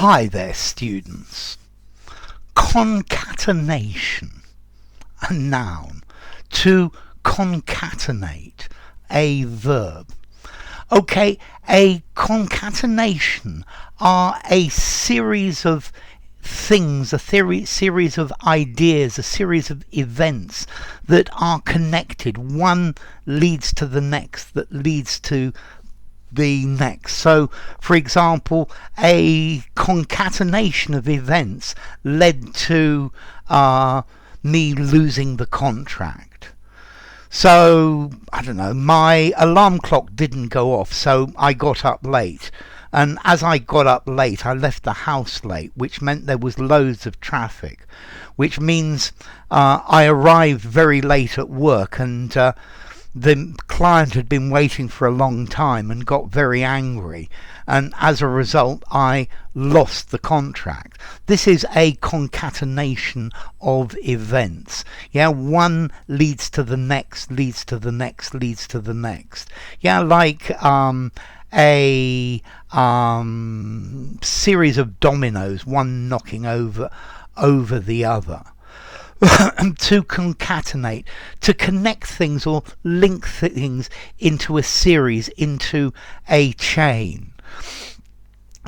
Hi there, students. Concatenation, a noun. To concatenate, a verb. Okay, a concatenation are a series of things, series of ideas, a series of events that are connected. One leads to the next, that leads to the next. So, for example, a concatenation of events led to me losing the contract. So, I don't know, my alarm clock didn't go off, so I got up late. And as I got up late, I left the house late, which meant there was loads of traffic, which means I arrived very late at work, and the client had been waiting for a long time and got very angry, and as a result I lost the contract. This is a concatenation of events. Yeah, one leads to the next, leads to the next, leads to the next. Yeah, like a series of dominoes, one knocking over the other. To concatenate, to connect things or link things into a series, into a chain.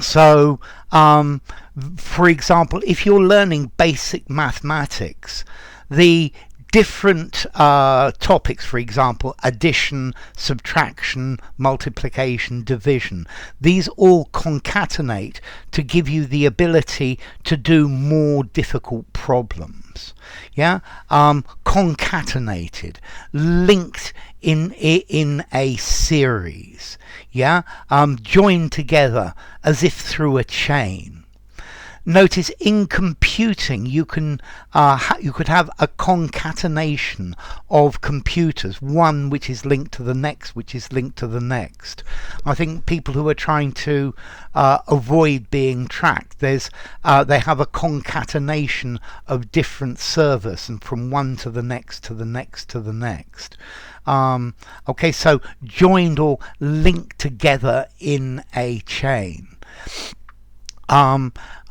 So, for example, if you're learning basic mathematics, the different topics, for example, addition, subtraction, multiplication, division, these all concatenate to give you the ability to do more difficult problems. Yeah, concatenated, linked in a series. Yeah, joined together as if through a chain. Notice in computing you could have a concatenation of computers, one which is linked to the next, which is linked to the next. I think people who are trying to avoid being tracked, they have a concatenation of different servers, and from one to the next to the next to the next. Okay, so joined or linked together in a chain.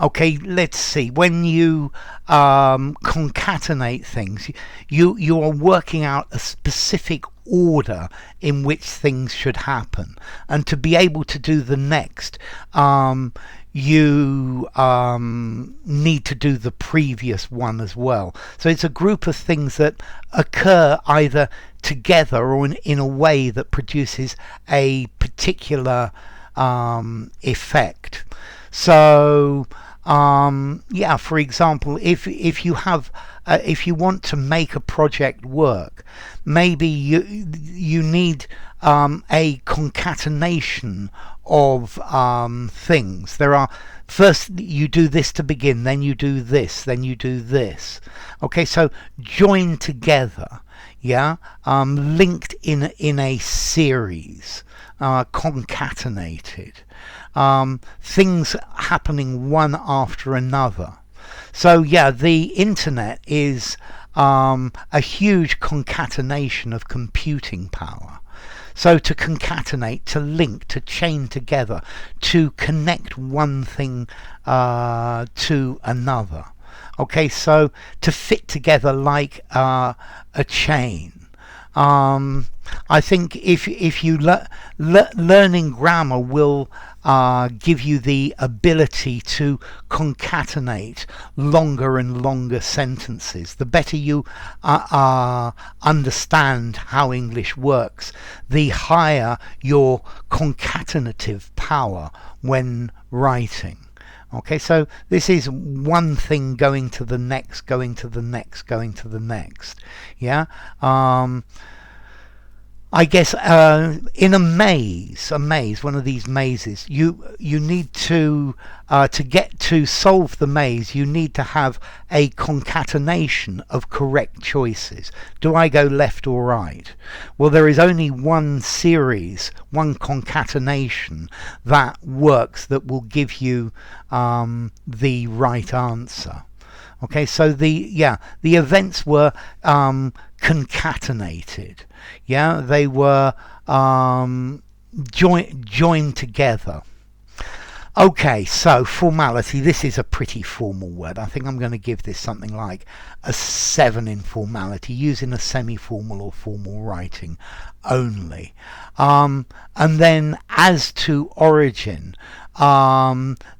Okay, let's see. When you concatenate things, you are working out a specific order in which things should happen, and to be able to do the next, you need to do the previous one as well. So it's a group of things that occur either together or in a way that produces a particular effect. So yeah, for example, if you have if you want to make a project work, maybe you need a concatenation of things. There are, first you do this to begin, then you do this, then you do this. Okay, so joined together. Yeah, linked in a series, concatenated, things happening one after another. So yeah, the internet is a huge concatenation of computing power. So to concatenate, to link, to chain together, to connect one thing to another. Okay, so to fit together like a chain. I think if you learning grammar will give you the ability to concatenate longer and longer sentences. The better you understand how English works, the higher your concatenative power when writing. Okay, so this is one thing going to the next, going to the next, going to the next. Yeah. I guess in a maze, one of these mazes, you need to get to solve the maze, you need to have a concatenation of correct choices. Do I go left or right? Well, there is only one series, one concatenation that works, that will give you the right answer. Okay, so the events were concatenated. Yeah, they were joined together. Okay, so formality. This is a pretty formal word. I think I'm going to give this something like a 7 in formality, using a semi-formal or formal writing only. And then as to origin,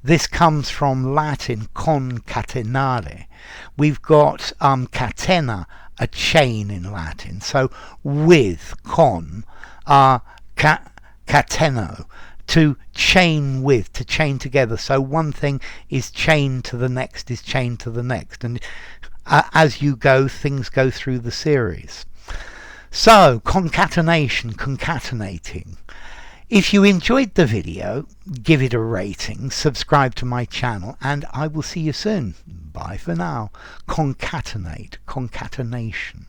this comes from Latin concatenare. We've got catena, a chain in Latin. So with, con, cateno, to chain with, to chain together. So one thing is chained to the next, is chained to the next. And as you go, things go through the series. So, concatenation, concatenating. If you enjoyed the video, give it a rating, subscribe to my channel, and I will see you soon. Bye for now. Concatenate, concatenation.